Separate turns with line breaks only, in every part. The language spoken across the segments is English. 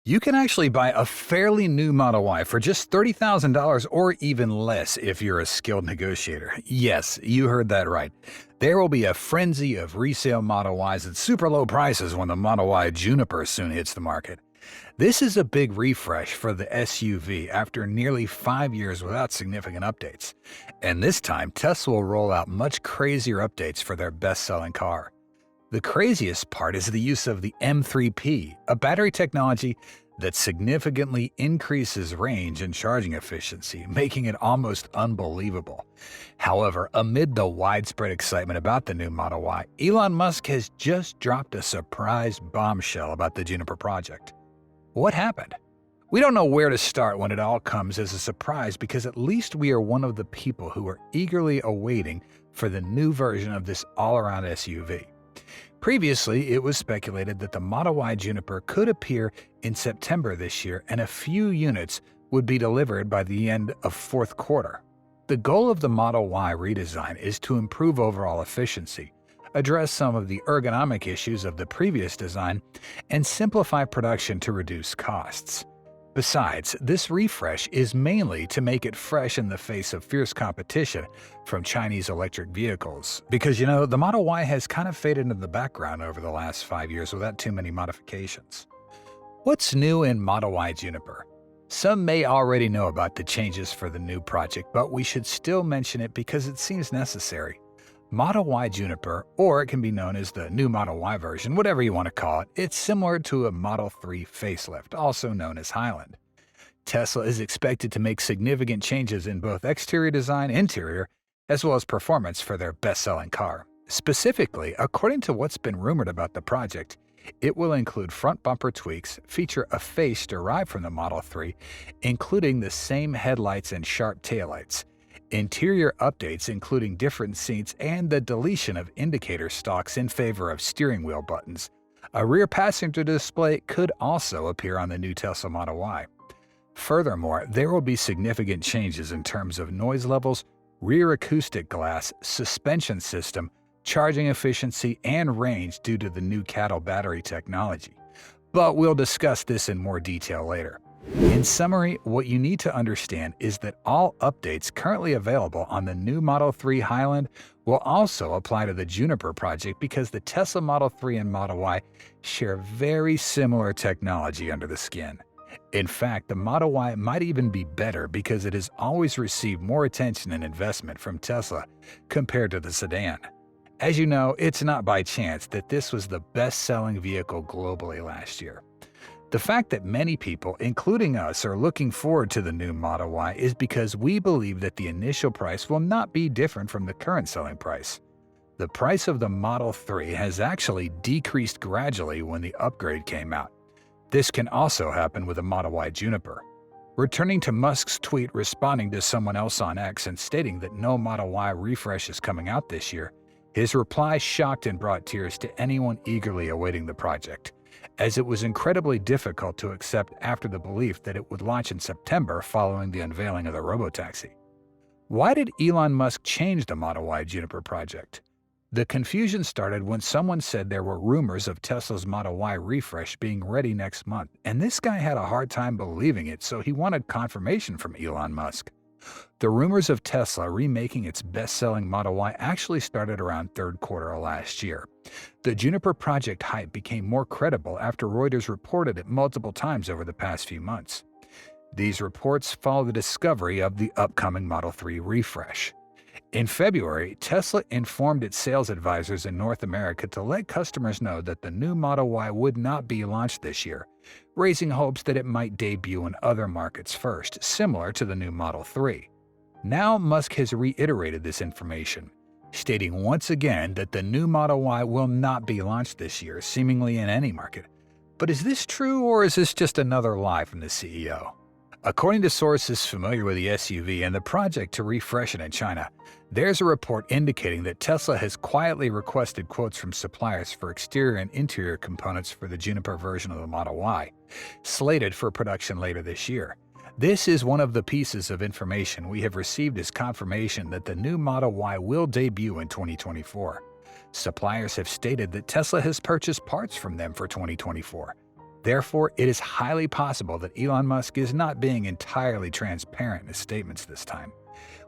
You can actually buy a fairly new Model Y for just $30,000 or even less if you're a skilled negotiator. Yes, you heard that right. There will be a frenzy of resale Model Ys at super low prices when the Model Y Juniper soon hits the market. This is a big refresh for the SUV after nearly 5 years without significant updates. And this time, Tesla will roll out much crazier updates for their best-selling car. The craziest part is the use of the M3P, a battery technology that significantly increases range and charging efficiency, making it almost unbelievable. However, amid the widespread excitement about the new Model Y, Elon Musk has just dropped a surprise bombshell about the Juniper project. What happened? We don't know where to start when it all comes as a surprise because at least we are one of the people who are eagerly awaiting for the new version of this all-around SUV. Previously, it was speculated that the Model Y Juniper could appear in September this year and a few units would be delivered by the end of fourth quarter. The goal of the Model Y redesign is to improve overall efficiency, address some of the ergonomic issues of the previous design, and simplify production to reduce costs. Besides, this refresh is mainly to make it fresh in the face of fierce competition from Chinese electric vehicles. Because, the Model Y has kind of faded into the background over the last 5 years without too many modifications. What's new in Model Y Juniper? Some may already know about the changes for the new project, but we should still mention it because it seems necessary. Model Y Juniper, or it can be known as the new Model Y version, whatever you want to call it, it's similar to a Model 3 facelift, also known as Highland. Tesla is expected to make significant changes in both exterior design and interior, as well as performance for their best-selling car. Specifically, according to what's been rumored about the project, it will include front bumper tweaks, feature a face derived from the Model 3, including the same headlights and sharp taillights, interior updates including different seats and the deletion of indicator stalks in favor of steering wheel buttons. A rear passenger display could also appear on the new Tesla Model Y. Furthermore, there will be significant changes in terms of noise levels, rear acoustic glass, suspension system, charging efficiency, and range due to the new CATL battery technology. But we'll discuss this in more detail later. In summary, what you need to understand is that all updates currently available on the new Model 3 Highland will also apply to the Juniper project because the Tesla Model 3 and Model Y share very similar technology under the skin. In fact, the Model Y might even be better because it has always received more attention and investment from Tesla compared to the sedan. As you know, it's not by chance that this was the best-selling vehicle globally last year. The fact that many people, including us, are looking forward to the new Model Y is because we believe that the initial price will not be different from the current selling price. The price of the Model 3 has actually decreased gradually when the upgrade came out. This can also happen with the Model Y Juniper. Returning to Musk's tweet responding to someone else on X and stating that no Model Y refresh is coming out this year, his reply shocked and brought tears to anyone eagerly awaiting the project, as it was incredibly difficult to accept after the belief that it would launch in September following the unveiling of the Robotaxi. Why did Elon Musk change the Model Y Juniper project? The confusion started when someone said there were rumors of Tesla's Model Y refresh being ready next month, and this guy had a hard time believing it, so he wanted confirmation from Elon Musk. The rumors of Tesla remaking its best-selling Model Y actually started around third quarter of last year. The Juniper project hype became more credible after Reuters reported it multiple times over the past few months. These reports follow the discovery of the upcoming Model 3 refresh. In February, Tesla informed its sales advisors in North America to let customers know that the new Model Y would not be launched this year, raising hopes that it might debut in other markets first, similar to the new Model 3. Now Musk has reiterated this information, stating once again that the new Model Y will not be launched this year, seemingly in any market. But is this true, or is this just another lie from the CEO? According to sources familiar with the SUV and the project to refresh it in China, there's a report indicating that Tesla has quietly requested quotes from suppliers for exterior and interior components for the Juniper version of the Model Y, slated for production later this year. This is one of the pieces of information we have received as confirmation that the new Model Y will debut in 2024. Suppliers have stated that Tesla has purchased parts from them for 2024. Therefore, it is highly possible that Elon Musk is not being entirely transparent in his statements this time.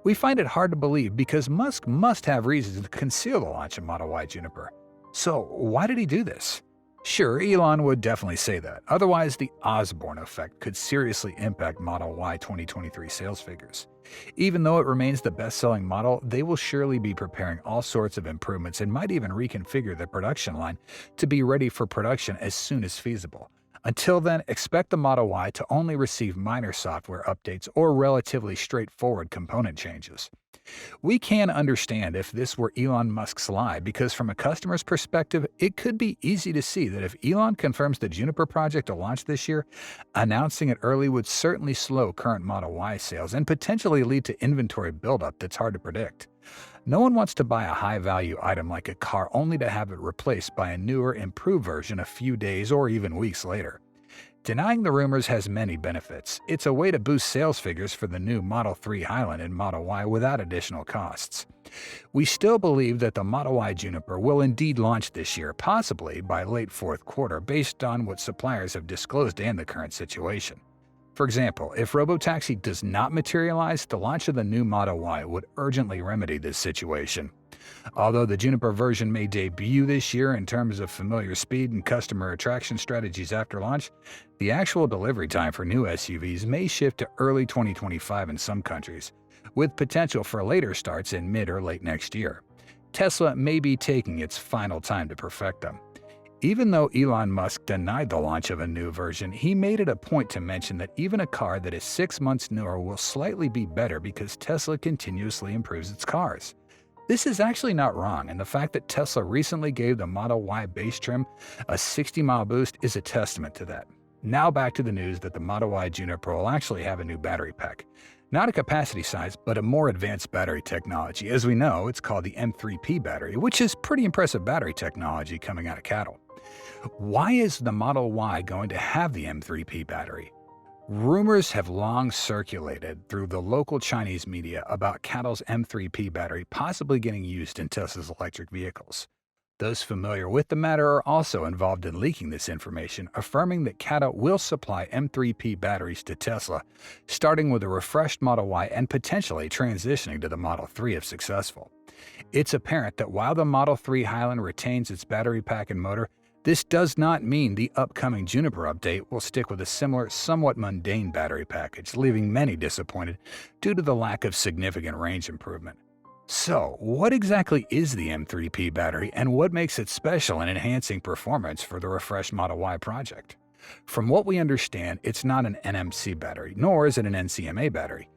We find it hard to believe because Musk must have reasons to conceal the launch of Model Y Juniper. So, why did he do this? Sure, Elon would definitely say that. Otherwise, the Osborne effect could seriously impact Model Y 2023 sales figures. Even though it remains the best-selling model, they will surely be preparing all sorts of improvements and might even reconfigure the production line to be ready for production as soon as feasible. Until then, expect the Model Y to only receive minor software updates or relatively straightforward component changes. We can understand if this were Elon Musk's lie because from a customer's perspective, it could be easy to see that if Elon confirms the Juniper project to launch this year, announcing it early would certainly slow current Model Y sales and potentially lead to inventory buildup that's hard to predict. No one wants to buy a high-value item like a car only to have it replaced by a newer, improved version a few days or even weeks later. Denying the rumors has many benefits. It's a way to boost sales figures for the new Model 3 Highland and Model Y without additional costs. We still believe that the Model Y Juniper will indeed launch this year, possibly by late fourth quarter, based on what suppliers have disclosed and the current situation. For example, if Robotaxi does not materialize, the launch of the new Model Y would urgently remedy this situation. Although the Juniper version may debut this year in terms of familiar speed and customer attraction strategies after launch, the actual delivery time for new SUVs may shift to early 2025 in some countries, with potential for later starts in mid or late next year. Tesla may be taking its final time to perfect them. Even though Elon Musk denied the launch of a new version, he made it a point to mention that even a car that is 6 months newer will slightly be better because Tesla continuously improves its cars. This is actually not wrong, and the fact that Tesla recently gave the Model Y base trim a 60-mile boost is a testament to that. Now back to the news that the Model Y Juniper will actually have a new battery pack. Not a capacity size, but a more advanced battery technology. As we know, it's called the M3P battery, which is pretty impressive battery technology coming out of cattle. Why is the Model Y going to have the M3P battery? Rumors have long circulated through the local Chinese media about Cattle's M3P battery possibly getting used in Tesla's electric vehicles. Those familiar with the matter are also involved in leaking this information, affirming that Cattle will supply M3P batteries to Tesla, starting with a refreshed Model Y and potentially transitioning to the Model 3 if successful. It's apparent that while the Model 3 Highland retains its battery pack and motor, this does not mean the upcoming Juniper update will stick with a similar, somewhat mundane battery package, leaving many disappointed due to the lack of significant range improvement. So, what exactly is the M3P battery and what makes it special in enhancing performance for the refreshed Model Y project? From what we understand, it's not an NMC battery, nor is it an NCMA battery.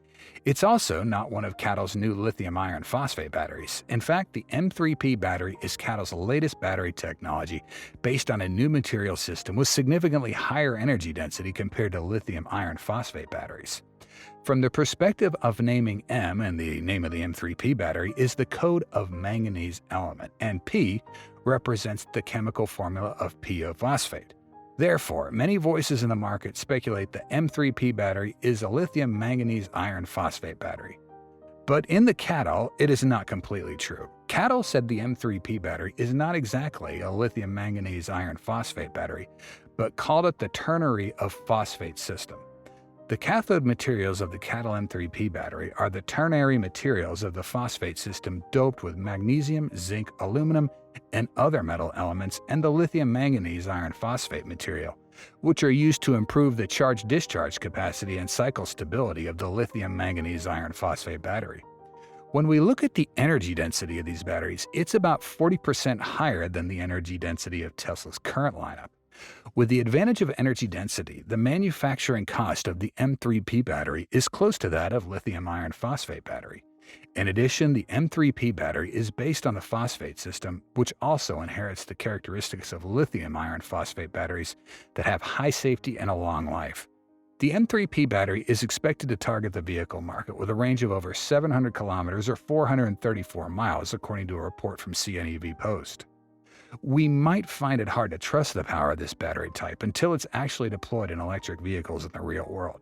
It's also not one of Cattle's new lithium iron phosphate batteries. In fact, the M3P battery is Cattle's latest battery technology based on a new material system with significantly higher energy density compared to lithium iron phosphate batteries. From the perspective of naming M, and the name of the M3P battery is the code of manganese element, and P represents the chemical formula of PO phosphate. Therefore, many voices in the market speculate the M3P battery is a lithium manganese iron phosphate battery. But in the Cattle, it is not completely true. Cattle said the M3P battery is not exactly a lithium manganese iron phosphate battery, but called it the ternary of phosphate system. The cathode materials of the Cattle M3P battery are the ternary materials of the phosphate system doped with magnesium, zinc, aluminum, and other metal elements, and the lithium manganese iron phosphate material, which are used to improve the charge-discharge capacity and cycle stability of the lithium manganese iron phosphate battery. When we look at the energy density of these batteries, it's about 40% higher than the energy density of Tesla's current lineup. With the advantage of energy density, the manufacturing cost of the M3P battery is close to that of lithium iron phosphate battery. In addition, the M3P battery is based on the phosphate system, which also inherits the characteristics of lithium iron phosphate batteries that have high safety and a long life. The M3P battery is expected to target the vehicle market with a range of over 700 kilometers or 434 miles, according to a report from CNEV Post. We might find it hard to trust the power of this battery type until it's actually deployed in electric vehicles in the real world.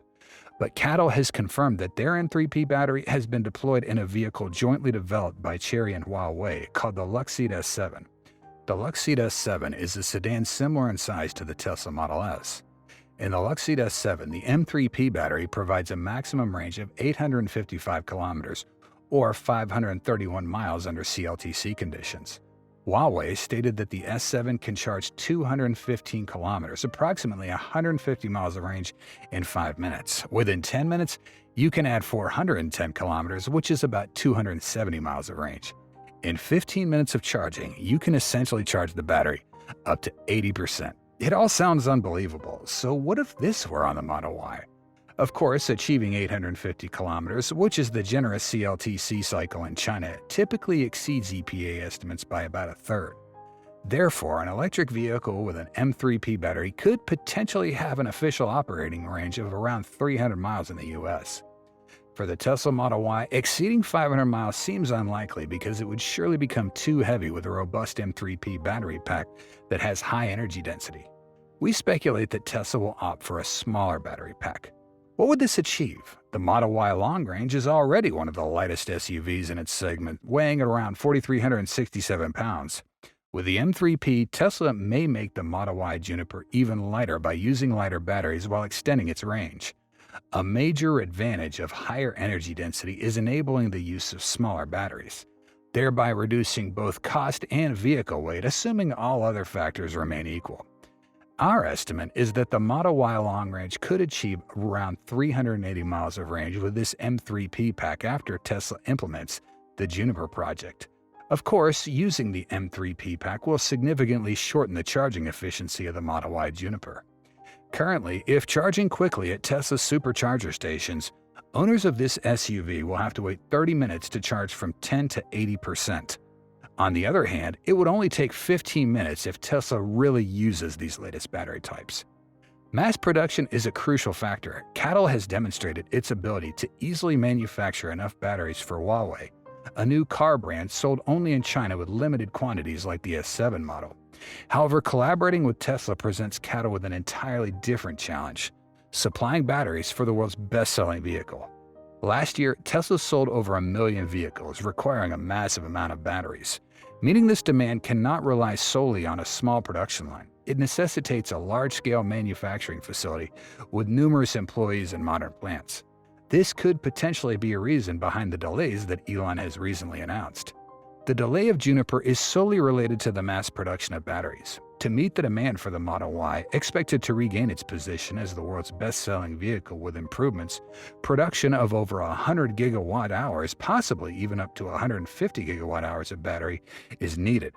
But Cattle has confirmed that their M3P battery has been deployed in a vehicle jointly developed by Chery and Huawei called the Luxeed S7. The Luxeed S7 is a sedan similar in size to the Tesla Model S. In the Luxeed S7, the M3P battery provides a maximum range of 855 kilometers or 531 miles under CLTC conditions. Huawei stated that the S7 can charge 215 kilometers, approximately 150 miles of range, in 5 minutes. Within 10 minutes, you can add 410 kilometers, which is about 270 miles of range. In 15 minutes of charging, you can essentially charge the battery up to 80%. It all sounds unbelievable, so what if this were on the Model Y? Of course, achieving 850 kilometers, which is the generous CLTC cycle in China, typically exceeds EPA estimates by about a third. Therefore, an electric vehicle with an M3P battery could potentially have an official operating range of around 300 miles in the US. For the Tesla Model Y, exceeding 500 miles seems unlikely because it would surely become too heavy with a robust M3P battery pack that has high energy density. We speculate that Tesla will opt for a smaller battery pack. What would this achieve? The Model Y long range is already one of the lightest SUVs in its segment, weighing at around 4,367 pounds. With the M3P, Tesla may make the Model Y Juniper even lighter by using lighter batteries while extending its range. A major advantage of higher energy density is enabling the use of smaller batteries, thereby reducing both cost and vehicle weight, assuming all other factors remain equal. Our estimate is that the Model Y long range could achieve around 380 miles of range with this M3P pack after Tesla implements the Juniper project. Of course, using the M3P pack will significantly shorten the charging efficiency of the Model Y Juniper. Currently, if charging quickly at Tesla's supercharger stations, owners of this SUV will have to wait 30 minutes to charge from 10 to 80%. On the other hand, it would only take 15 minutes if Tesla really uses these latest battery types. Mass production is a crucial factor. CATL has demonstrated its ability to easily manufacture enough batteries for Huawei, a new car brand sold only in China with limited quantities like the S7 model. However, collaborating with Tesla presents CATL with an entirely different challenge: supplying batteries for the world's best-selling vehicle. Last year, Tesla sold over 1 million vehicles, requiring a massive amount of batteries. Meeting this demand cannot rely solely on a small production line. It necessitates a large-scale manufacturing facility with numerous employees and modern plants. This could potentially be a reason behind the delays that Elon has recently announced. The delay of Juniper is solely related to the mass production of batteries. To meet the demand for the Model Y, expected to regain its position as the world's best-selling vehicle with improvements, production of over 100 gigawatt-hours, possibly even up to 150 gigawatt-hours of battery, is needed.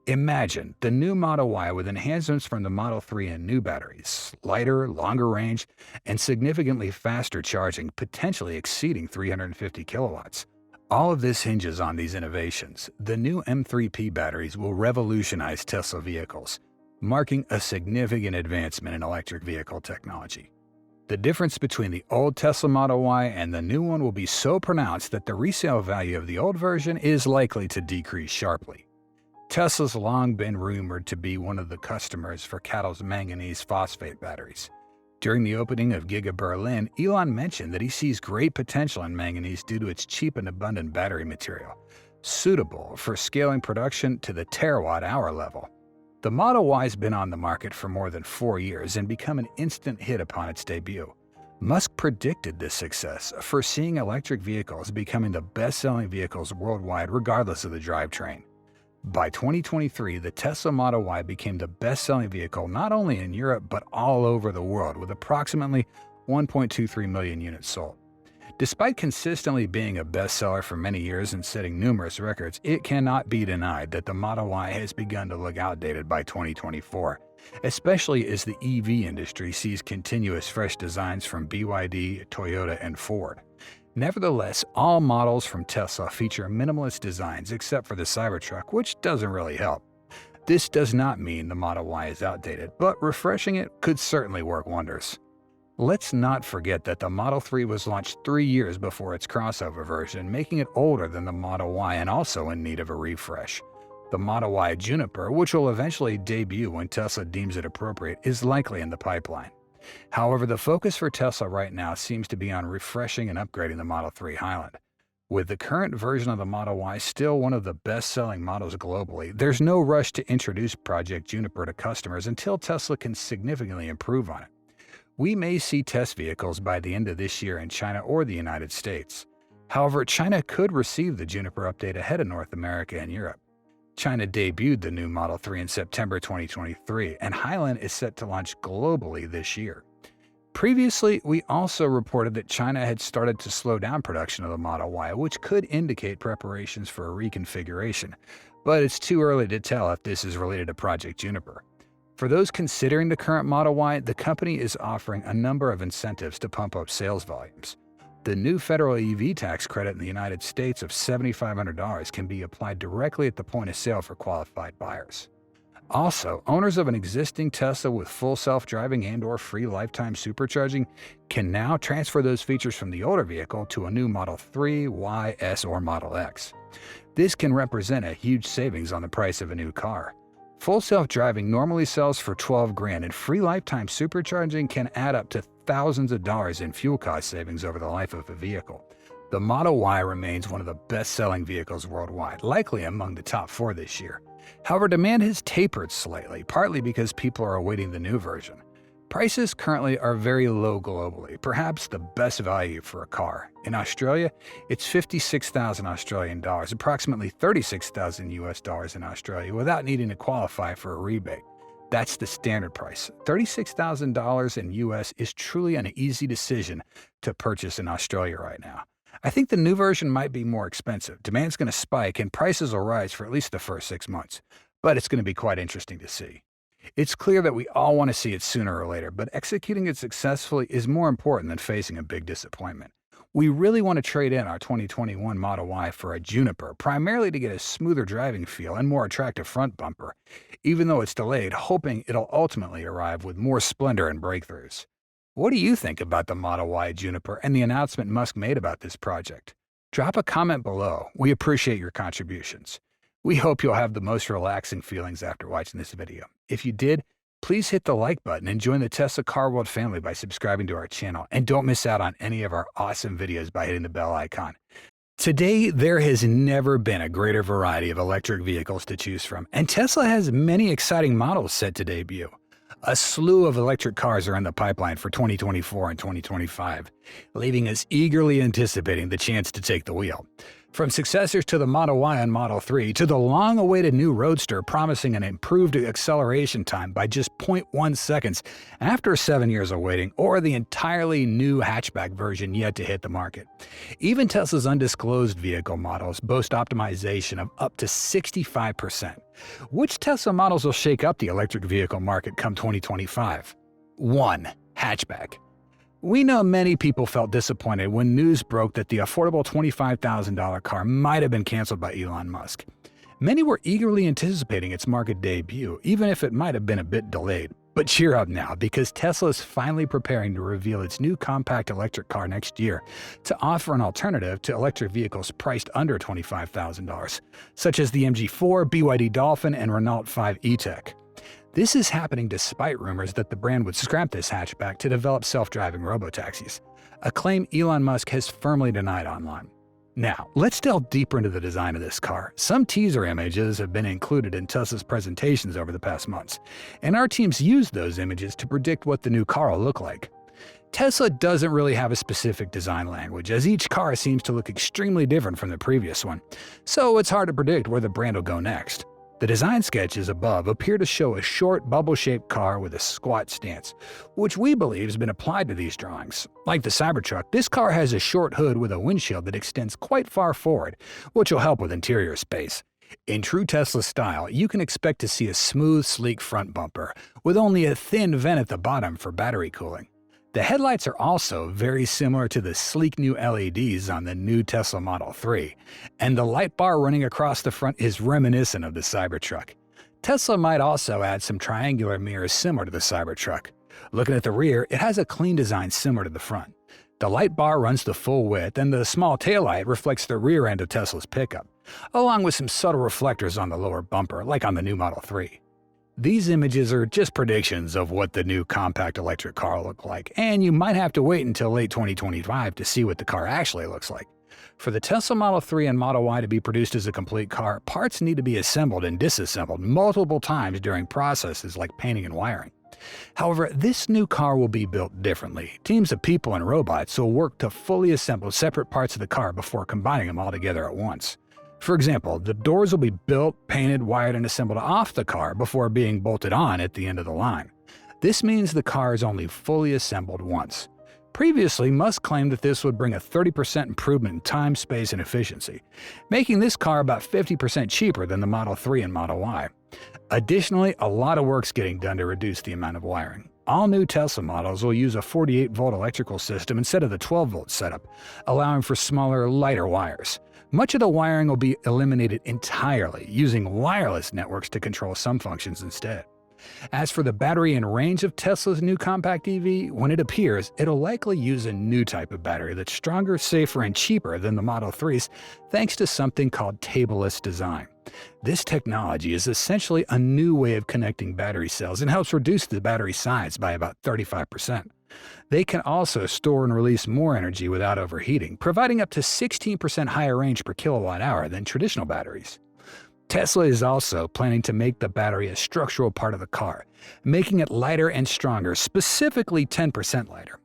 Imagine the new Model Y with enhancements from the Model 3 and new batteries, lighter, longer range, and significantly faster charging, potentially exceeding 350 kilowatts. All of this hinges on these innovations. The new M3P batteries will revolutionize Tesla vehicles, marking a significant advancement in electric vehicle technology. The difference between the old Tesla Model Y and the new one will be so pronounced that the resale value of the old version is likely to decrease sharply. Tesla's long been rumored to be one of the customers for CATL's manganese phosphate batteries. During the opening of Giga Berlin, Elon mentioned that he sees great potential in manganese due to its cheap and abundant battery material, suitable for scaling production to the terawatt-hour level. The Model Y has been on the market for more than 4 years and become an instant hit upon its debut. Musk predicted this success, foreseeing electric vehicles becoming the best-selling vehicles worldwide regardless of the drivetrain. By 2023, the Tesla Model Y became the best-selling vehicle not only in Europe but all over the world, with approximately 1.23 million units sold. Despite consistently being a bestseller for many years and setting numerous records, it cannot be denied that the Model Y has begun to look outdated by 2024, especially as the EV industry sees continuous fresh designs from BYD, Toyota, and Ford. Nevertheless, all models from Tesla feature minimalist designs except for the Cybertruck, which doesn't really help. This does not mean the Model Y is outdated, but refreshing it could certainly work wonders. Let's not forget that the Model 3 was launched 3 years before its crossover version, making it older than the Model Y and also in need of a refresh. The Model Y Juniper, which will eventually debut when Tesla deems it appropriate, is likely in the pipeline. However, the focus for Tesla right now seems to be on refreshing and upgrading the Model 3 Highland. With the current version of the Model Y still one of the best-selling models globally, there's no rush to introduce Project Juniper to customers until Tesla can significantly improve on it. We may see test vehicles by the end of this year in China or the United States. However, China could receive the Juniper update ahead of North America and Europe. China debuted the new Model 3 in September 2023, and Highland is set to launch globally this year. Previously, we also reported that China had started to slow down production of the Model Y, which could indicate preparations for a reconfiguration, but it's too early to tell if this is related to Project Juniper. For those considering the current Model Y, the company is offering a number of incentives to pump up sales volumes. The new federal EV tax credit in the United States of $7,500 can be applied directly at the point of sale for qualified buyers. Also, owners of an existing Tesla with full self-driving and/or free lifetime supercharging can now transfer those features from the older vehicle to a new Model 3, Y, S, or Model X. This can represent a huge savings on the price of a new car. Full self-driving normally sells for $12,000, and free lifetime supercharging can add up to thousands of dollars in fuel cost savings over the life of a vehicle. The Model Y remains one of the best-selling vehicles worldwide, likely among the top 4 this year. However, demand has tapered slightly, partly because people are awaiting the new version. Prices currently are very low globally, perhaps the best value for a car. In Australia, it's 56,000 Australian dollars, approximately 36,000 US dollars in Australia, without needing to qualify for a rebate. That's the standard price. $36,000 in US is truly an easy decision to purchase in Australia right now. I think the new version might be more expensive. Demand's going to spike and prices will rise for at least the first 6 months. But it's going to be quite interesting to see. It's clear that we all want to see it sooner or later, but executing it successfully is more important than facing a big disappointment. We really want to trade in our 2021 Model Y for a Juniper, primarily to get a smoother driving feel and more attractive front bumper, even though it's delayed, hoping it'll ultimately arrive with more splendor and breakthroughs. What do you think about the Model Y Juniper and the announcement Musk made about this project? Drop a comment below. We appreciate your contributions. We hope you'll have the most relaxing feelings after watching this video. If you did, please hit the like button and join the Tesla Car World family by subscribing to our channel. And don't miss out on any of our awesome videos by hitting the bell icon. Today, there has never been a greater variety of electric vehicles to choose from, and Tesla has many exciting models set to debut. A slew of electric cars are in the pipeline for 2024 and 2025, leaving us eagerly anticipating the chance to take the wheel. From successors to the Model Y and Model 3 to the long-awaited new Roadster promising an improved acceleration time by just 0.1 seconds after 7 years of waiting, or the entirely new hatchback version yet to hit the market. Even Tesla's undisclosed vehicle models boast optimization of up to 65%. Which Tesla models will shake up the electric vehicle market come 2025? 1. Hatchback. We know many people felt disappointed when news broke that the affordable $25,000 car might have been canceled by Elon Musk. Many were eagerly anticipating its market debut, even if it might have been a bit delayed. But cheer up now, because Tesla is finally preparing to reveal its new compact electric car next year to offer an alternative to electric vehicles priced under $25,000, such as the MG4, BYD Dolphin, and Renault 5 E-Tech. This is happening despite rumors that the brand would scrap this hatchback to develop self-driving robotaxis, a claim Elon Musk has firmly denied online. Now, let's delve deeper into the design of this car. Some teaser images have been included in Tesla's presentations over the past months, and our teams used those images to predict what the new car will look like. Tesla doesn't really have a specific design language, as each car seems to look extremely different from the previous one, so it's hard to predict where the brand will go next. The design sketches above appear to show a short, bubble-shaped car with a squat stance, which we believe has been applied to these drawings. Like the Cybertruck, this car has a short hood with a windshield that extends quite far forward, which will help with interior space. In true Tesla style, you can expect to see a smooth, sleek front bumper, with only a thin vent at the bottom for battery cooling. The headlights are also very similar to the sleek new LEDs on the new Tesla Model 3, and the light bar running across the front is reminiscent of the Cybertruck. Tesla might also add some triangular mirrors similar to the Cybertruck. Looking at the rear, it has a clean design similar to the front. The light bar runs the full width, and the small taillight reflects the rear end of Tesla's pickup, along with some subtle reflectors on the lower bumper, like on the new Model 3. These images are just predictions of what the new compact electric car will look like, and you might have to wait until late 2025 to see what the car actually looks like. For the Tesla Model 3 and Model Y to be produced as a complete car, parts need to be assembled and disassembled multiple times during processes like painting and wiring. However, this new car will be built differently. Teams of people and robots will work to fully assemble separate parts of the car before combining them all together at once. For example, the doors will be built, painted, wired, and assembled off the car before being bolted on at the end of the line. This means the car is only fully assembled once. Previously, Musk claimed that this would bring a 30% improvement in time, space, and efficiency, making this car about 50% cheaper than the Model 3 and Model Y. Additionally, a lot of work's getting done to reduce the amount of wiring. All new Tesla models will use a 48-volt electrical system instead of the 12-volt setup, allowing for smaller, lighter wires. Much of the wiring will be eliminated entirely, using wireless networks to control some functions instead. As for the battery and range of Tesla's new compact EV, when it appears, it'll likely use a new type of battery that's stronger, safer, and cheaper than the Model 3's, thanks to something called tableless design. This technology is essentially a new way of connecting battery cells and helps reduce the battery size by about 35%. They can also store and release more energy without overheating, providing up to 16% higher range per kilowatt hour than traditional batteries. Tesla is also planning to make the battery a structural part of the car, making it lighter and stronger, specifically 10% lighter.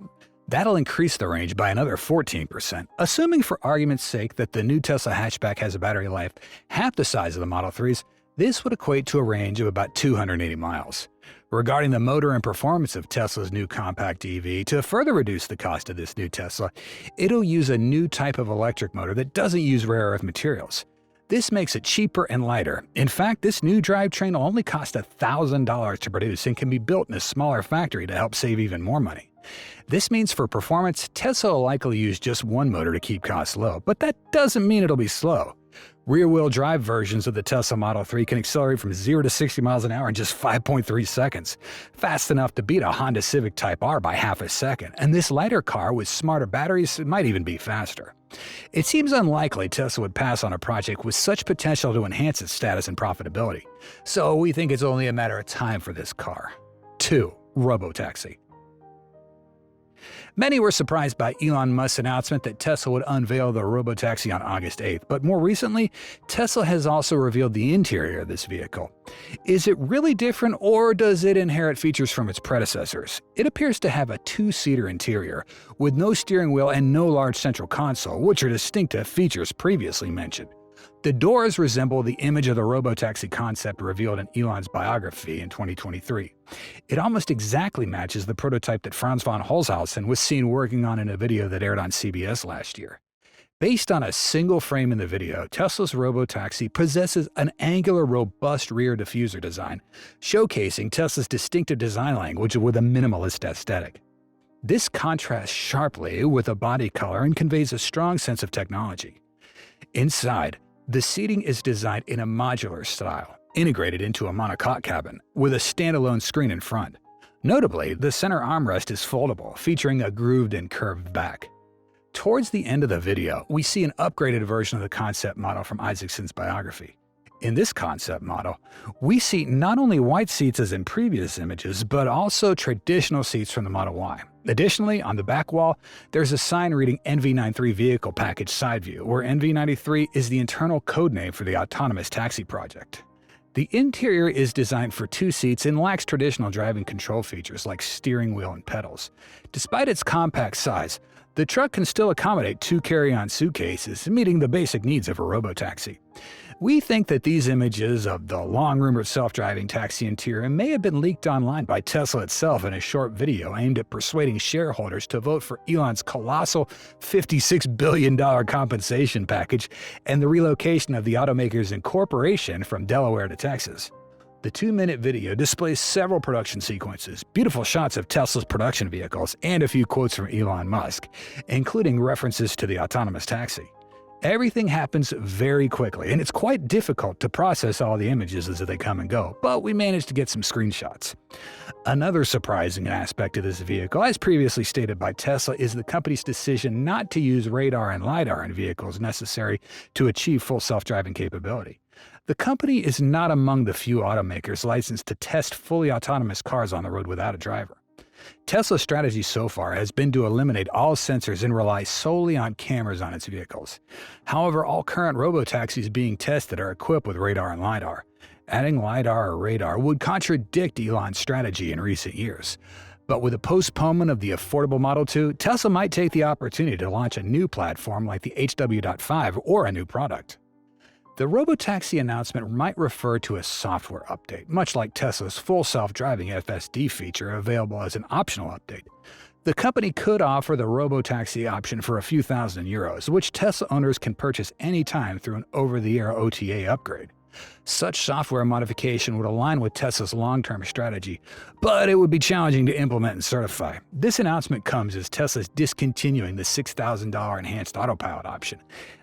That'll increase the range by another 14%, assuming for argument's sake that the new Tesla hatchback has a battery life half the size of the Model 3's. This would equate to a range of about 280 miles. Regarding the motor and performance of Tesla's new compact EV, to further reduce the cost of this new Tesla, it'll use a new type of electric motor that doesn't use rare earth materials. This makes it cheaper and lighter. In fact, this new drivetrain will only cost $1,000 to produce and can be built in a smaller factory to help save even more money. This means for performance, Tesla will likely use just one motor to keep costs low, but that doesn't mean it'll be slow. Rear-wheel drive versions of the Tesla Model 3 can accelerate from 0 to 60 miles an hour in just 5.3 seconds, fast enough to beat a Honda Civic Type R by half a second, and this lighter car with smarter batteries might even be faster. It seems unlikely Tesla would pass on a project with such potential to enhance its status and profitability, so we think it's only a matter of time for this car. 2. Robotaxi. Many were surprised by Elon Musk's announcement that Tesla would unveil the Robotaxi on August 8th, but more recently, Tesla has also revealed the interior of this vehicle. Is it really different, or does it inherit features from its predecessors? It appears to have a two-seater interior, with no steering wheel and no large central console, which are distinctive features previously mentioned. The doors resemble the image of the Robotaxi concept revealed in Elon's biography in 2023. It almost exactly matches the prototype that Franz von Holzhausen was seen working on in a video that aired on CBS last year. Based on a single frame in the video, Tesla's Robotaxi possesses an angular, robust rear diffuser design, showcasing Tesla's distinctive design language with a minimalist aesthetic. This contrasts sharply with the body color and conveys a strong sense of technology. Inside, the seating is designed in a modular style, integrated into a monocoque cabin, with a standalone screen in front. Notably, the center armrest is foldable, featuring a grooved and curved back. Towards the end of the video, we see an upgraded version of the concept model from Isaacson's biography. In this concept model, we see not only white seats as in previous images, but also traditional seats from the Model Y. Additionally, on the back wall, there's a sign reading NV93 Vehicle Package Side View, where NV93 is the internal code name for the autonomous taxi project. The interior is designed for two seats and lacks traditional driving control features like steering wheel and pedals. Despite its compact size, the truck can still accommodate two carry-on suitcases, meeting the basic needs of a robotaxi. We think that these images of the long-rumored self-driving taxi interior may have been leaked online by Tesla itself in a short video aimed at persuading shareholders to vote for Elon's colossal $56 billion compensation package and the relocation of the automaker's incorporation from Delaware to Texas. The 2-minute video displays several production sequences, beautiful shots of Tesla's production vehicles, and a few quotes from Elon Musk, including references to the autonomous taxi. Everything happens very quickly, and it's quite difficult to process all the images as they come and go, but we managed to get some screenshots. Another surprising aspect of this vehicle, as previously stated by Tesla, is the company's decision not to use radar and LiDAR in vehicles necessary to achieve full self-driving capability. The company is not among the few automakers licensed to test fully autonomous cars on the road without a driver. Tesla's strategy so far has been to eliminate all sensors and rely solely on cameras on its vehicles. However, all current robotaxis being tested are equipped with radar and LiDAR. Adding LiDAR or radar would contradict Elon's strategy in recent years. But with a postponement of the affordable Model 2, Tesla might take the opportunity to launch a new platform like the HW.5 or a new product. The Robotaxi announcement might refer to a software update, much like Tesla's full self-driving FSD feature available as an optional update. The company could offer the Robotaxi option for a few €1,000, which Tesla owners can purchase anytime through an over-the-air OTA upgrade. Such software modification would align with Tesla's long-term strategy, but it would be challenging to implement and certify. This announcement comes as Tesla is discontinuing the $6,000 enhanced autopilot option,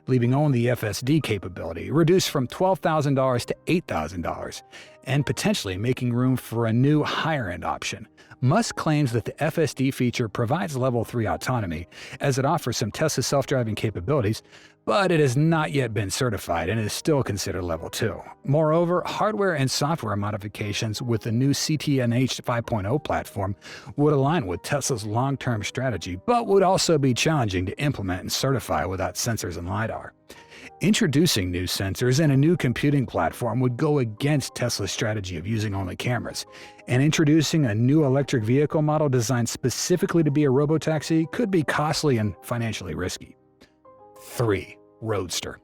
leaving only the FSD capability, reduced from $12,000 to $8,000, and potentially making room for a new higher-end option. Musk claims that the FSD feature provides Level 3 autonomy, as it offers some Tesla self-driving capabilities, but it has not yet been certified and is still considered Level 2. Moreover, hardware and software modifications with the new CTNH 5.0 platform would align with Tesla's long-term strategy, but would also be challenging to implement and certify without sensors and LiDAR. Introducing new sensors and a new computing platform would go against Tesla's strategy of using only cameras, and introducing a new electric vehicle model designed specifically to be a robotaxi could be costly and financially risky. 3. Roadster.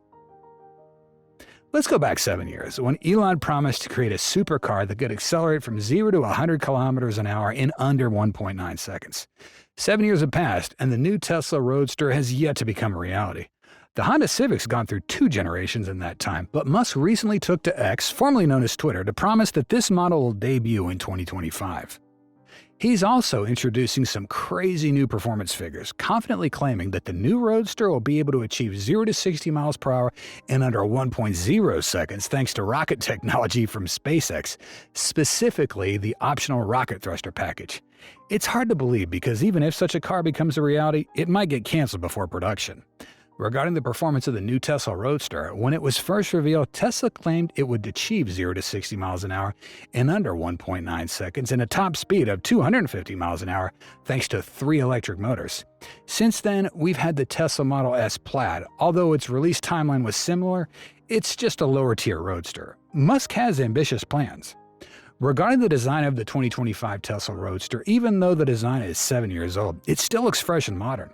Let's go back 7 years, when Elon promised to create a supercar that could accelerate from 0 to 100 kilometers an hour in under 1.9 seconds. 7 years have passed, and the new Tesla Roadster has yet to become a reality. The Honda Civic's gone through 2 generations in that time, but Musk recently took to X, formerly known as Twitter, to promise that this model will debut in 2025. He's also introducing some crazy new performance figures, confidently claiming that the new Roadster will be able to achieve 0 to 60 miles per hour in under 1.0 seconds thanks to rocket technology from SpaceX, specifically the optional rocket thruster package. It's hard to believe because even if such a car becomes a reality, it might get canceled before production. Regarding the performance of the new Tesla Roadster, when it was first revealed, Tesla claimed it would achieve 0 to 60 miles an hour in under 1.9 seconds and a top speed of 250 miles an hour thanks to 3 electric motors. Since then, we've had the Tesla Model S Plaid. Although its release timeline was similar, it's just a lower-tier Roadster. Musk has ambitious plans. Regarding the design of the 2025 Tesla Roadster, even though the design is 7 years old, it still looks fresh and modern.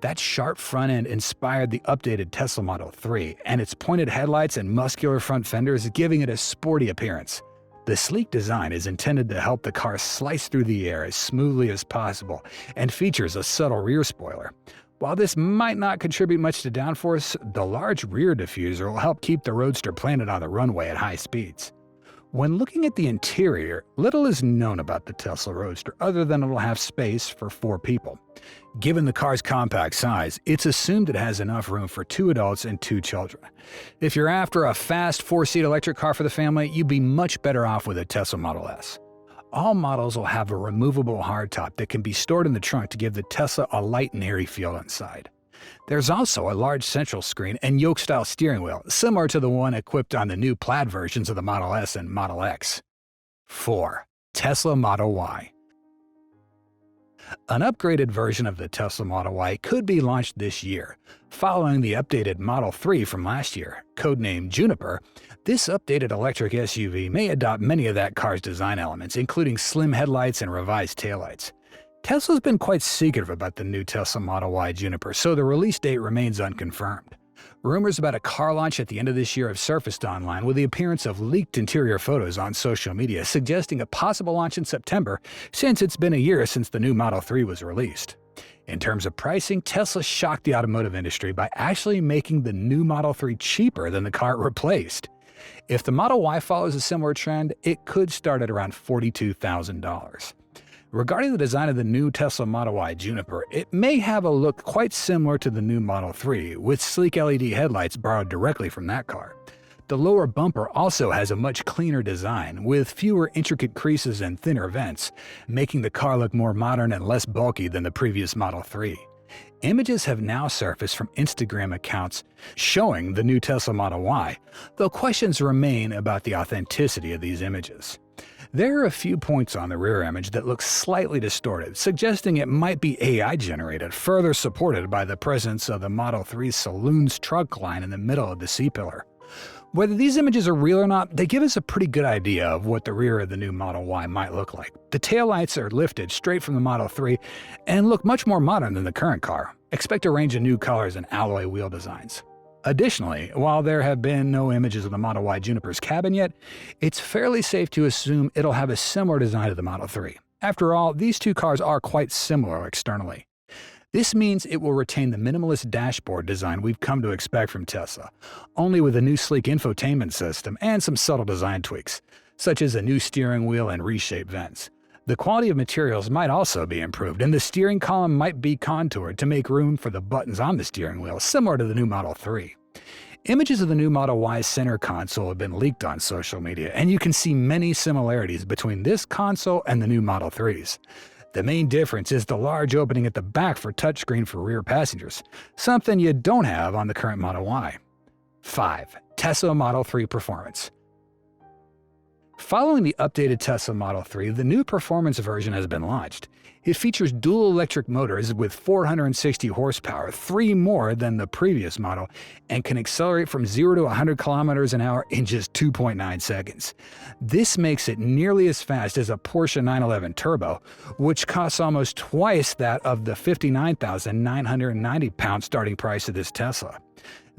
That sharp front end inspired the updated Tesla Model 3, and its pointed headlights and muscular front fenders giving it a sporty appearance. The sleek design is intended to help the car slice through the air as smoothly as possible and features a subtle rear spoiler. While this might not contribute much to downforce, the large rear diffuser will help keep the Roadster planted on the runway at high speeds. When looking at the interior, little is known about the Tesla Roadster other than it will have space for 4 people. Given the car's compact size, it's assumed it has enough room for 2 adults and 2 children. If you're after a fast 4-seat electric car for the family, you'd be much better off with a Tesla Model S. All models will have a removable hardtop that can be stored in the trunk to give the Tesla a light and airy feel inside. There's also a large central screen and yoke-style steering wheel, similar to the one equipped on the new Plaid versions of the Model S and Model X. 4. Tesla Model Y. An upgraded version of the Tesla Model Y could be launched this year. Following the updated Model 3 from last year, codenamed Juniper, this updated electric SUV may adopt many of that car's design elements, including slim headlights and revised taillights. Tesla's been quite secretive about the new Tesla Model Y Juniper, so the release date remains unconfirmed. Rumors about a car launch at the end of this year have surfaced online, with the appearance of leaked interior photos on social media suggesting a possible launch in September, since it's been a year since the new Model 3 was released. In terms of pricing, Tesla shocked the automotive industry by actually making the new Model 3 cheaper than the car it replaced. If the Model Y follows a similar trend, it could start at around $42,000. Regarding the design of the new Tesla Model Y Juniper, it may have a look quite similar to the new Model 3, with sleek LED headlights borrowed directly from that car. The lower bumper also has a much cleaner design, with fewer intricate creases and thinner vents, making the car look more modern and less bulky than the previous Model 3. Images have now surfaced from Instagram accounts showing the new Tesla Model Y, though questions remain about the authenticity of these images. There are a few points on the rear image that look slightly distorted, suggesting it might be AI generated, further supported by the presence of the Model 3 Saloon's trunk line in the middle of the C-pillar. Whether these images are real or not, they give us a pretty good idea of what the rear of the new Model Y might look like. The taillights are lifted straight from the Model 3 and look much more modern than the current car. Expect a range of new colors and alloy wheel designs. Additionally, while there have been no images of the Model Y Juniper's cabin yet, it's fairly safe to assume it'll have a similar design to the Model 3. After all, these two cars are quite similar externally. This means it will retain the minimalist dashboard design we've come to expect from Tesla, only with a new sleek infotainment system and some subtle design tweaks, such as a new steering wheel and reshaped vents. The quality of materials might also be improved, and the steering column might be contoured to make room for the buttons on the steering wheel, similar to the new Model 3. Images of the new Model Y center console have been leaked on social media, and you can see many similarities between this console and the new Model 3s. The main difference is the large opening at the back for touchscreen for rear passengers, something you don't have on the current Model Y. 5. Tesla Model 3 Performance. Following the updated Tesla Model 3, the new performance version has been launched. It features dual electric motors with 460 horsepower, 3 more than the previous model, and can accelerate from 0 to 100 kilometers an hour in just 2.9 seconds. This makes it nearly as fast as a Porsche 911 Turbo, which costs almost twice that of the £59,990 starting price of this Tesla.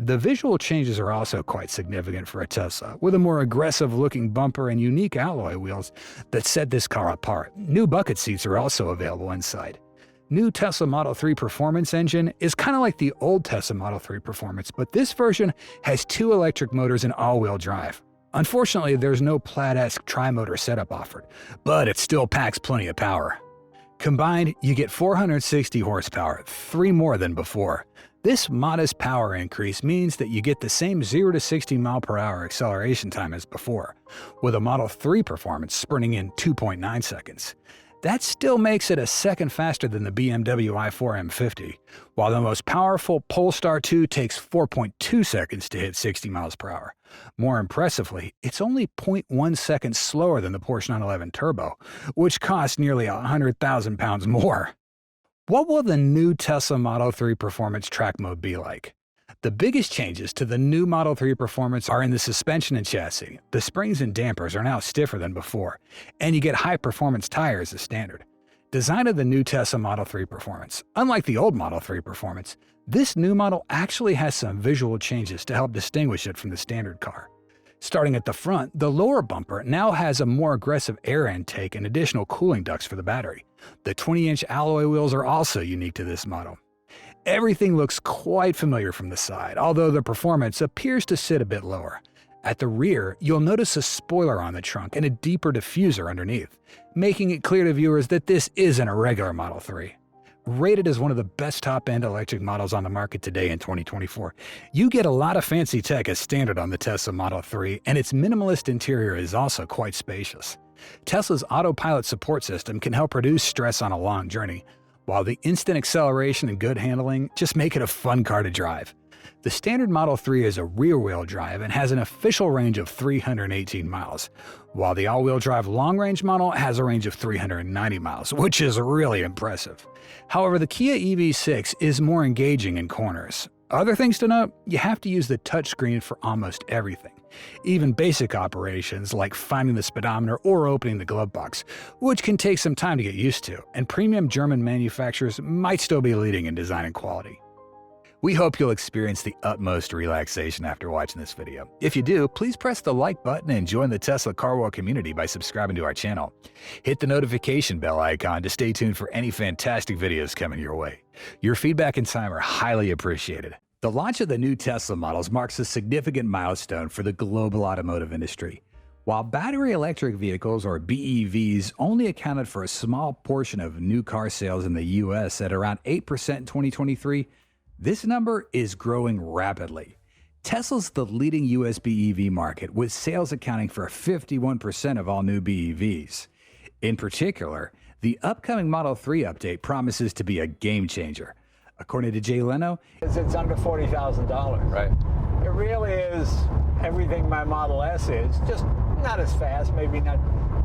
The visual changes are also quite significant for a Tesla, with a more aggressive-looking bumper and unique alloy wheels that set this car apart. New bucket seats are also available inside. New Tesla Model 3 Performance engine is kind of like the old Tesla Model 3 Performance, but this version has 2 electric motors and all-wheel drive. Unfortunately, there's no Plaid-esque tri-motor setup offered, but it still packs plenty of power. Combined, you get 460 horsepower, 3 more than before. This modest power increase means that you get the same 0 to 60 mph acceleration time as before, with a Model 3 Performance sprinting in 2.9 seconds. That still makes it a second faster than the BMW i4 M50, while the most powerful Polestar 2 takes 4.2 seconds to hit 60 mph. More impressively, it's only 0.1 seconds slower than the Porsche 911 Turbo, which costs nearly £100,000 more. What will the new Tesla Model 3 Performance track mode be like? The biggest changes to the new Model 3 Performance are in the suspension and chassis. The springs and dampers are now stiffer than before, and you get high-performance tires as standard. Design of the new Tesla Model 3 Performance. Unlike the old Model 3 Performance, this new model actually has some visual changes to help distinguish it from the standard car. Starting at the front, the lower bumper now has a more aggressive air intake and additional cooling ducts for the battery. The 20-inch alloy wheels are also unique to this model. Everything looks quite familiar from the side, although the performance appears to sit a bit lower. At the rear, you'll notice a spoiler on the trunk and a deeper diffuser underneath, making it clear to viewers that this isn't a regular Model 3. Rated as one of the best top-end electric models on the market today in 2024, you get a lot of fancy tech as standard on the Tesla Model 3, and its minimalist interior is also quite spacious. Tesla's autopilot support system can help reduce stress on a long journey, while the instant acceleration and good handling just make it a fun car to drive. The standard Model 3 is a rear-wheel drive and has an official range of 318 miles, while the all-wheel drive long-range model has a range of 390 miles, which is really impressive. However, the Kia EV6 is more engaging in corners. Other things to note, you have to use the touchscreen for almost everything, even basic operations like finding the speedometer or opening the glove box, which can take some time to get used to, and premium German manufacturers might still be leading in design and quality. We hope you'll experience the utmost relaxation after watching this video. If you do, please press the like button and join the Tesla Car World community by subscribing to our channel. Hit the notification bell icon to stay tuned for any fantastic videos coming your way. Your feedback and time are highly appreciated. The launch of the new Tesla models marks a significant milestone for the global automotive industry. While battery electric vehicles, or BEVs, only accounted for a small portion of new car sales in the US at around 8% in 2023, this number is growing rapidly. Tesla's the leading US BEV market, with sales accounting for 51% of all new BEVs. In particular, the upcoming Model 3 update promises to be a game changer. According to Jay Leno,
it's under $40,000.
Right.
It really is everything my Model S is, just not as fast, maybe not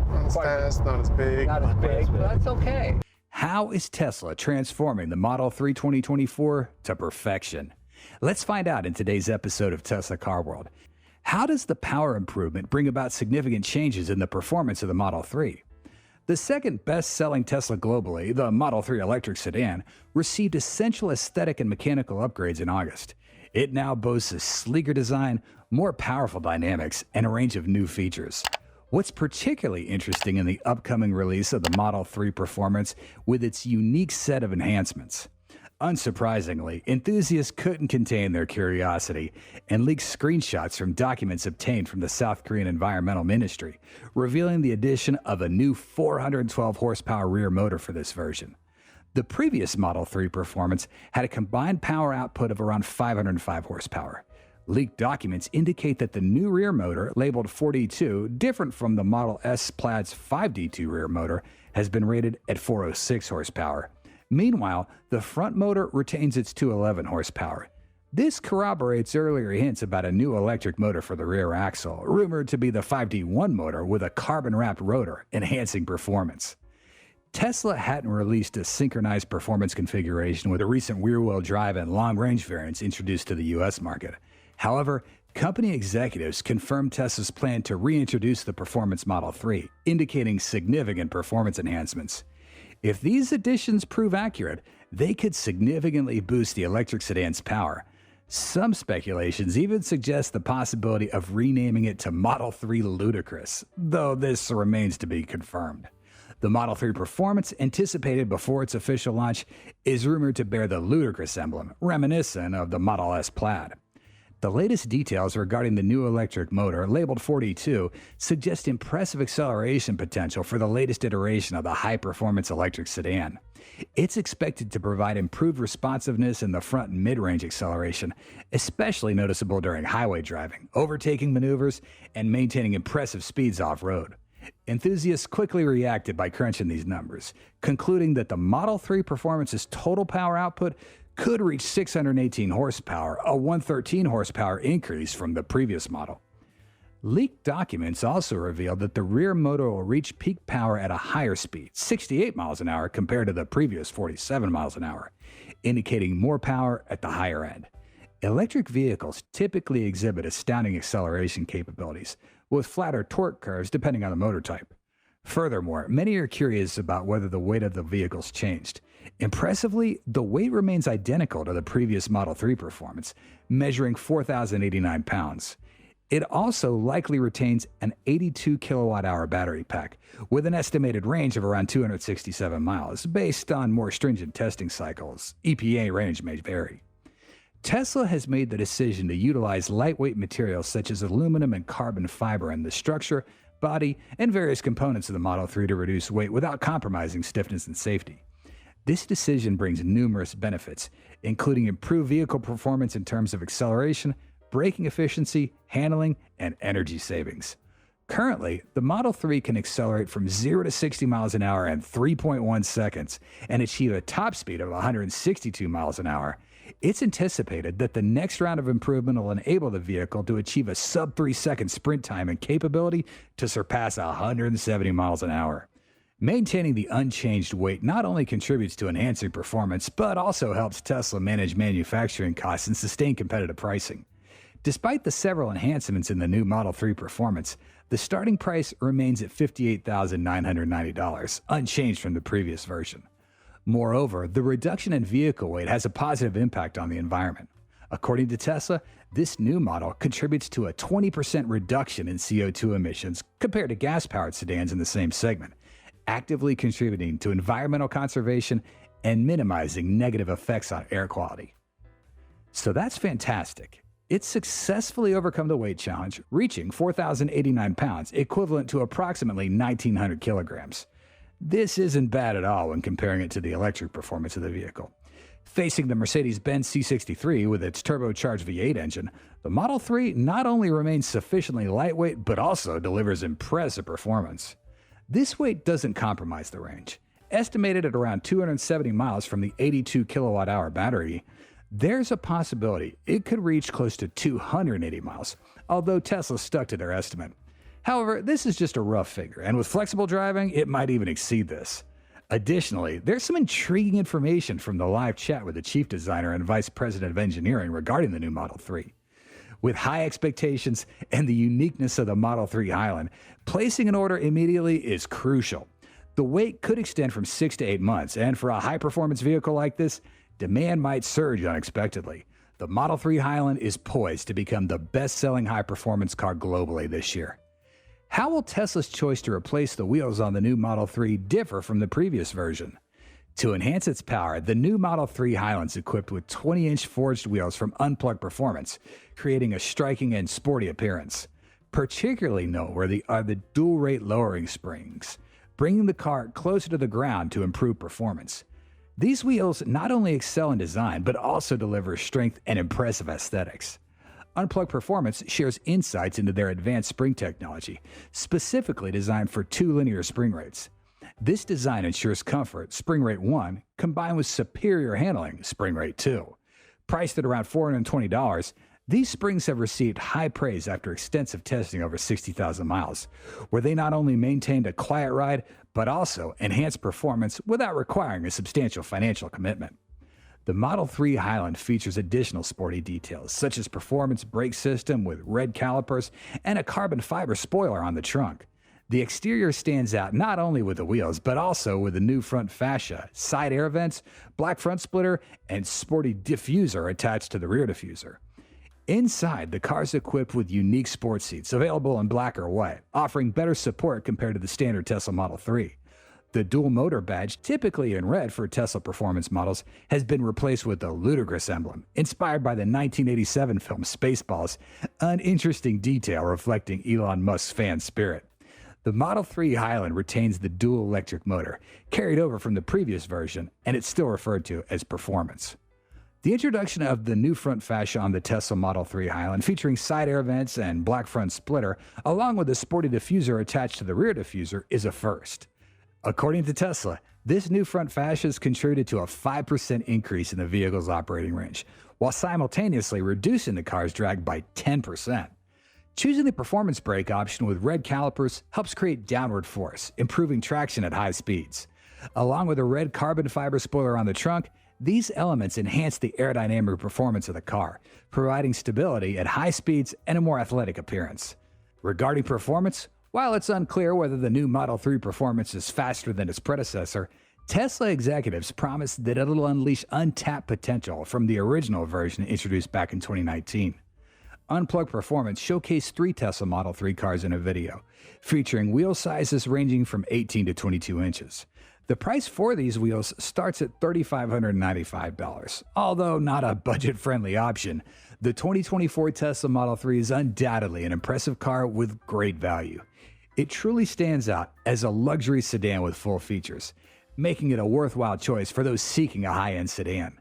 Not as fast, not as big.
Not as big, but that's okay.
How is Tesla transforming the Model 3 2024 to perfection? Let's find out in today's episode of Tesla Car World. How does the power improvement bring about significant changes in the performance of the Model 3? The second best-selling Tesla globally, the Model 3 electric sedan, received essential aesthetic and mechanical upgrades in August. It now boasts a sleeker design, more powerful dynamics, and a range of new features. What's particularly interesting in the upcoming release of the Model 3 Performance with its unique set of enhancements. Unsurprisingly, enthusiasts couldn't contain their curiosity and leaked screenshots from documents obtained from the South Korean Environmental Ministry, revealing the addition of a new 412 horsepower rear motor for this version. The previous Model 3 Performance had a combined power output of around 505 horsepower. Leaked documents indicate that the new rear motor, labeled 4D2, different from the Model S Plaid's 5D2 rear motor, has been rated at 406 horsepower. Meanwhile, the front motor retains its 211 horsepower. This corroborates earlier hints about a new electric motor for the rear axle, rumored to be the 5D1 motor with a carbon-wrapped rotor, enhancing performance. Tesla hadn't released a synchronized performance configuration with a recent rear-wheel drive and long-range variants introduced to the U.S. market. However, company executives confirmed Tesla's plan to reintroduce the Performance Model 3, indicating significant performance enhancements. If these additions prove accurate, they could significantly boost the electric sedan's power. Some speculations even suggest the possibility of renaming it to Model 3 Ludicrous, though this remains to be confirmed. The Model 3 Performance, anticipated before its official launch, is rumored to bear the ludicrous emblem, reminiscent of the Model S Plaid. The latest details regarding the new electric motor, labeled 42, suggest impressive acceleration potential for the latest iteration of the high-performance electric sedan. It's expected to provide improved responsiveness in the front and mid-range acceleration, especially noticeable during highway driving, overtaking maneuvers, and maintaining impressive speeds off-road. Enthusiasts quickly reacted by crunching these numbers, concluding that the Model 3 Performance's total power output could reach 618 horsepower, a 113 horsepower increase from the previous model. Leaked documents also revealed that the rear motor will reach peak power at a higher speed, 68 miles an hour compared to the previous 47 miles an hour, indicating more power at the higher end. Electric vehicles typically exhibit astounding acceleration capabilities, with flatter torque curves depending on the motor type. Furthermore, many are curious about whether the weight of the vehicles changed. Impressively, the weight remains identical to the previous Model 3 Performance, measuring 4,089 pounds. It also likely retains an 82 kilowatt-hour battery pack, with an estimated range of around 267 miles, based on more stringent testing cycles. EPA range may vary. Tesla has made the decision to utilize lightweight materials such as aluminum and carbon fiber in the structure, body, and various components of the Model 3 to reduce weight without compromising stiffness and safety. This decision brings numerous benefits, including improved vehicle performance in terms of acceleration, braking efficiency, handling, and energy savings. Currently, the Model 3 can accelerate from 0 to 60 miles an hour in 3.1 seconds and achieve a top speed of 162 miles an hour. It's anticipated that the next round of improvement will enable the vehicle to achieve a sub-3-second sprint time and capability to surpass 170 miles an hour. Maintaining the unchanged weight not only contributes to enhancing performance, but also helps Tesla manage manufacturing costs and sustain competitive pricing. Despite the several enhancements in the new Model 3 Performance, the starting price remains at $58,990, unchanged from the previous version. Moreover, the reduction in vehicle weight has a positive impact on the environment. According to Tesla, this new model contributes to a 20% reduction in CO2 emissions compared to gas-powered sedans in the same segment, actively contributing to environmental conservation and minimizing negative effects on air quality. So that's fantastic. It's successfully overcome the weight challenge, reaching 4,089 pounds, equivalent to approximately 1,900 kilograms. This isn't bad at all when comparing it to the electric performance of the vehicle. Facing the Mercedes-Benz C63 with its turbocharged V8 engine, the Model 3 not only remains sufficiently lightweight, but also delivers impressive performance. This weight doesn't compromise the range. Estimated at around 270 miles from the 82 kilowatt-hour battery, there's a possibility it could reach close to 280 miles, although Tesla stuck to their estimate. However, this is just a rough figure, and with flexible driving, it might even exceed this. Additionally, there's some intriguing information from the live chat with the chief designer and vice president of engineering regarding the new Model 3. With high expectations and the uniqueness of the Model 3 Highland, placing an order immediately is crucial. The wait could extend from 6 to 8 months, and for a high-performance vehicle like this, demand might surge unexpectedly. The Model 3 Highland is poised to become the best-selling high-performance car globally this year. How will Tesla's choice to replace the wheels on the new Model 3 differ from the previous version? To enhance its power, the new Model 3 Highland is equipped with 20-inch forged wheels from Unplugged Performance, creating a striking and sporty appearance. Particularly noteworthy are the dual-rate lowering springs, bringing the car closer to the ground to improve performance. These wheels not only excel in design, but also deliver strength and impressive aesthetics. Unplugged Performance shares insights into their advanced spring technology, specifically designed for 2 linear spring rates. This design ensures comfort, spring rate 1, combined with superior handling, spring rate 2. Priced at around $420, these springs have received high praise after extensive testing over 60,000 miles, where they not only maintained a quiet ride, but also enhanced performance without requiring a substantial financial commitment. The Model 3 Highland features additional sporty details, such as performance brake system with red calipers and a carbon fiber spoiler on the trunk. The exterior stands out not only with the wheels, but also with the new front fascia, side air vents, black front splitter, and sporty diffuser attached to the rear diffuser. Inside, the car is equipped with unique sports seats, available in black or white, offering better support compared to the standard Tesla Model 3. The dual motor badge, typically in red for Tesla performance models, has been replaced with a ludicrous emblem, inspired by the 1987 film Spaceballs, an interesting detail reflecting Elon Musk's fan spirit. The Model 3 Highland retains the dual electric motor, carried over from the previous version, and it's still referred to as Performance. The introduction of the new front fascia on the Tesla Model 3 Highland, featuring side air vents and black front splitter, along with a sporty diffuser attached to the rear diffuser, is a first. According to Tesla, this new front fascia has contributed to a 5% increase in the vehicle's operating range, while simultaneously reducing the car's drag by 10%. Choosing the performance brake option with red calipers helps create downward force, improving traction at high speeds. Along with a red carbon fiber spoiler on the trunk, these elements enhance the aerodynamic performance of the car, providing stability at high speeds and a more athletic appearance. Regarding performance, while it's unclear whether the new Model 3 Performance is faster than its predecessor, Tesla executives promised that it'll unleash untapped potential from the original version introduced back in 2019. Unplugged Performance showcased 3 Tesla Model 3 cars in a video, featuring wheel sizes ranging from 18 to 22 inches. The price for these wheels starts at $3,595. Although not a budget-friendly option, the 2024 Tesla Model 3 is undoubtedly an impressive car with great value. It truly stands out as a luxury sedan with full features, making it a worthwhile choice for those seeking a high-end sedan.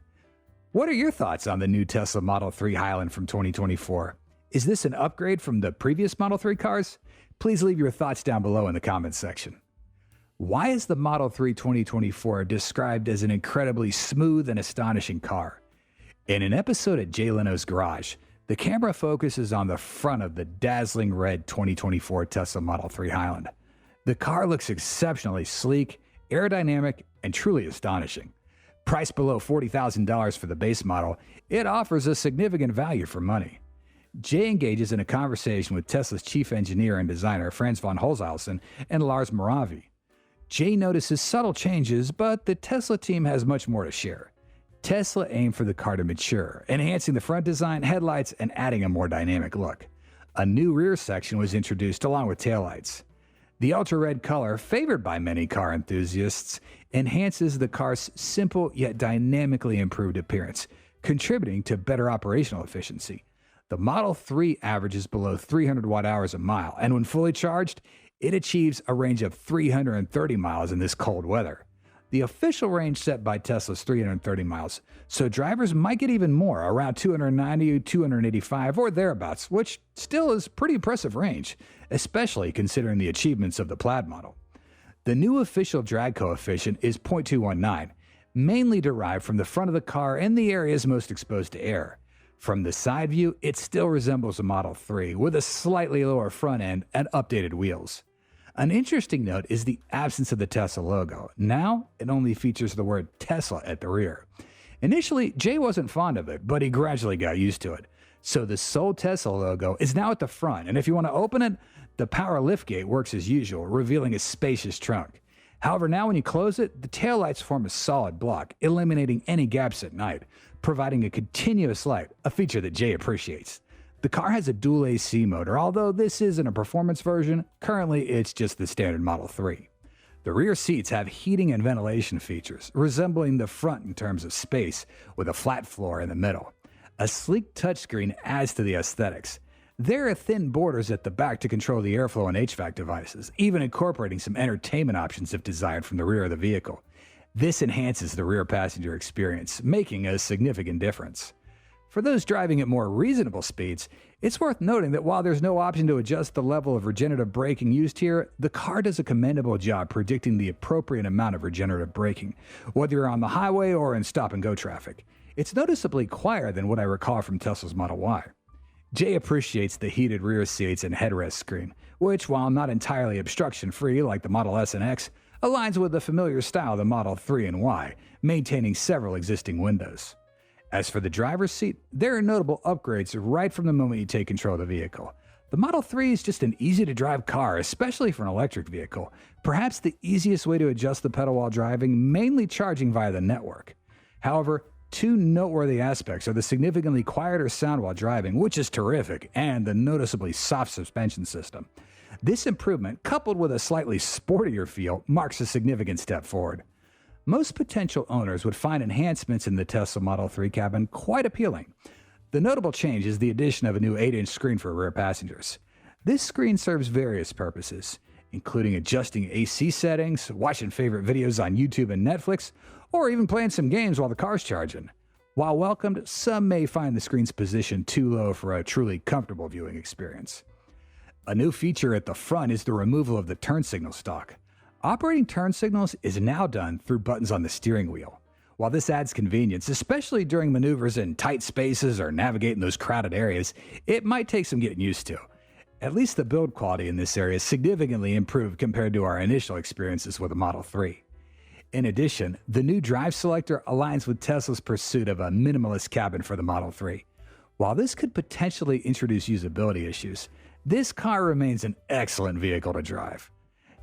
What are your thoughts on the new Tesla Model 3 Highland from 2024? Is this an upgrade from the previous Model 3 cars? Please leave your thoughts down below in the comments section. Why is the Model 3 2024 described as an incredibly smooth and astonishing car? In an episode at Jay Leno's garage, the camera focuses on the front of the dazzling red 2024 Tesla Model 3 Highland. The car looks exceptionally sleek, aerodynamic, and truly astonishing. Priced below $40,000 for the base model, it offers a significant value for money. Jay engages in a conversation with Tesla's chief engineer and designer Franz von Holzhausen and Lars Moravi. Jay notices subtle changes, but the Tesla team has much more to share. Tesla aimed for the car to mature, enhancing the front design, headlights, and adding a more dynamic look. A new rear section was introduced along with taillights. The ultra-red color, favored by many car enthusiasts, enhances the car's simple yet dynamically improved appearance, contributing to better operational efficiency. The Model 3 averages below 300 watt-hours a mile, and when fully charged, it achieves a range of 330 miles in this cold weather. The official range set by Tesla is 330 miles, so drivers might get even more, around 290, 285, or thereabouts, which still is pretty impressive range, especially considering the achievements of the Plaid model. The new official drag coefficient is 0.219, mainly derived from the front of the car and the areas most exposed to air. From the side view, it still resembles a Model 3 with a slightly lower front end and updated wheels. An interesting note is the absence of the Tesla logo. Now, it only features the word Tesla at the rear. Initially, Jay wasn't fond of it, but he gradually got used to it. So the sole Tesla logo is now at the front, and if you want to open it, the power liftgate works as usual, revealing a spacious trunk. However, now when you close it, the taillights form a solid block, eliminating any gaps at night, providing a continuous light, a feature that Jay appreciates. The car has a dual AC motor, although this isn't a performance version. Currently, it's just the standard Model 3. The rear seats have heating and ventilation features, resembling the front in terms of space, with a flat floor in the middle. A sleek touchscreen adds to the aesthetics. There are thin borders at the back to control the airflow and HVAC devices, even incorporating some entertainment options if desired from the rear of the vehicle. This enhances the rear passenger experience, making a significant difference. For those driving at more reasonable speeds, it's worth noting that while there's no option to adjust the level of regenerative braking used here, the car does a commendable job predicting the appropriate amount of regenerative braking, whether you're on the highway or in stop-and-go traffic. It's noticeably quieter than what I recall from Tesla's Model Y. Jay appreciates the heated rear seats and headrest screen, which, while not entirely obstruction-free like the Model S and X, aligns with the familiar style of the Model 3 and Y, maintaining several existing windows. As for the driver's seat, there are notable upgrades right from the moment you take control of the vehicle. The Model 3 is just an easy-to-drive car, especially for an electric vehicle. Perhaps the easiest way to adjust the pedal while driving, mainly charging via the network. However, two noteworthy aspects are the significantly quieter sound while driving, which is terrific, and the noticeably soft suspension system. This improvement, coupled with a slightly sportier feel, marks a significant step forward. Most potential owners would find enhancements in the Tesla Model 3 cabin quite appealing. The notable change is the addition of a new 8-inch screen for rear passengers. This screen serves various purposes, including adjusting AC settings, watching favorite videos on YouTube and Netflix, or even playing some games while the car's charging. While welcomed, some may find the screen's position too low for a truly comfortable viewing experience. A new feature at the front is the removal of the turn signal stalk. Operating turn signals is now done through buttons on the steering wheel. While this adds convenience, especially during maneuvers in tight spaces or navigating those crowded areas, it might take some getting used to. At least the build quality in this area is significantly improved compared to our initial experiences with the Model 3. In addition, the new drive selector aligns with Tesla's pursuit of a minimalist cabin for the Model 3. While this could potentially introduce usability issues, this car remains an excellent vehicle to drive.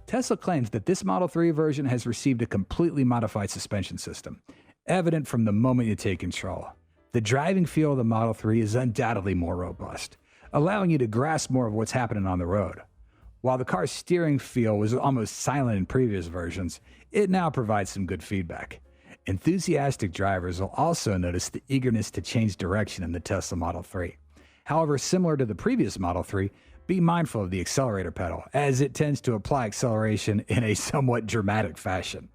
Tesla claims that this Model 3 version has received a completely modified suspension system, evident from the moment you take control. The driving feel of the Model 3 is undoubtedly more robust, allowing you to grasp more of what's happening on the road. While the car's steering feel was almost silent in previous versions, it now provides some good feedback. Enthusiastic drivers will also notice the eagerness to change direction in the Tesla Model 3. However, similar to the previous Model 3, be mindful of the accelerator pedal, as it tends to apply acceleration in a somewhat dramatic fashion.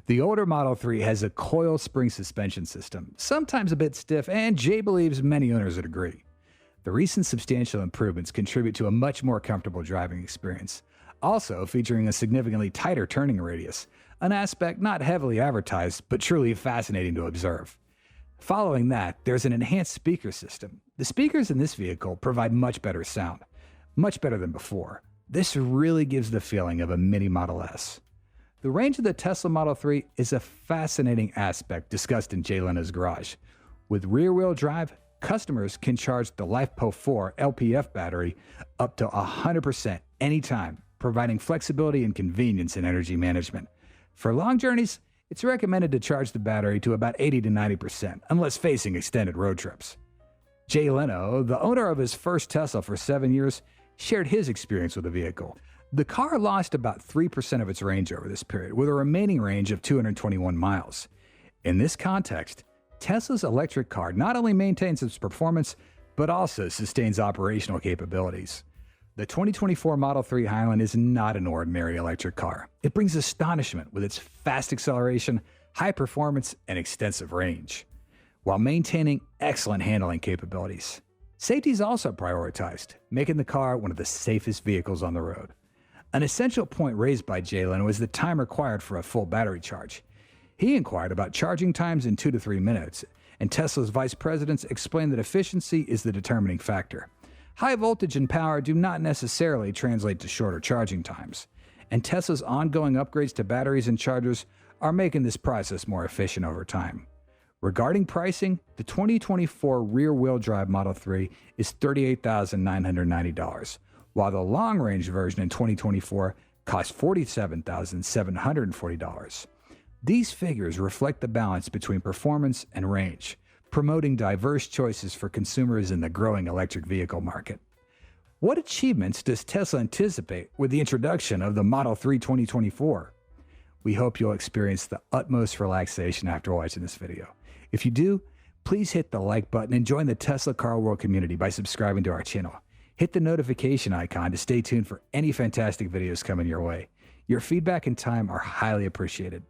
The older Model 3 has a coil spring suspension system, sometimes a bit stiff, and Jay believes many owners would agree. The recent substantial improvements contribute to a much more comfortable driving experience, also featuring a significantly tighter turning radius, an aspect not heavily advertised but truly fascinating to observe. Following that, there's an enhanced speaker system. The speakers in this vehicle provide much better sound. Much better than before. This really gives the feeling of a mini Model S. The range of the Tesla Model 3 is a fascinating aspect discussed in Jay Leno's garage. With rear-wheel drive, customers can charge the LiFePO4 LPF battery up to 100% anytime, providing flexibility and convenience in energy management. For long journeys, it's recommended to charge the battery to about 80 to 90%, unless facing extended road trips. Jay Leno, the owner of his first Tesla for 7 years, shared his experience with the vehicle. The car lost about 3% of its range over this period, with a remaining range of 221 miles. In this context, Tesla's electric car not only maintains its performance, but also sustains operational capabilities. The 2024 Model 3 Highland is not an ordinary electric car. It brings astonishment with its fast acceleration, high performance, and extensive range, while maintaining excellent handling capabilities. Safety is also prioritized, making the car one of the safest vehicles on the road. An essential point raised by Jay Leno was the time required for a full battery charge. He inquired about charging times in 2 to 3 minutes, and Tesla's vice presidents explain that efficiency is the determining factor. High voltage and power do not necessarily translate to shorter charging times, and Tesla's ongoing upgrades to batteries and chargers are making this process more efficient over time. Regarding pricing, the 2024 rear-wheel drive Model 3 is $38,990, while the long-range version in 2024 costs $47,740. These figures reflect the balance between performance and range, promoting diverse choices for consumers in the growing electric vehicle market. What achievements does Tesla anticipate with the introduction of the Model 3 2024? We hope you'll experience the utmost relaxation after watching this video. If you do, please hit the like button and join the Tesla Car World community by subscribing to our channel. Hit the notification icon to stay tuned for any fantastic videos coming your way. Your feedback and time are highly appreciated.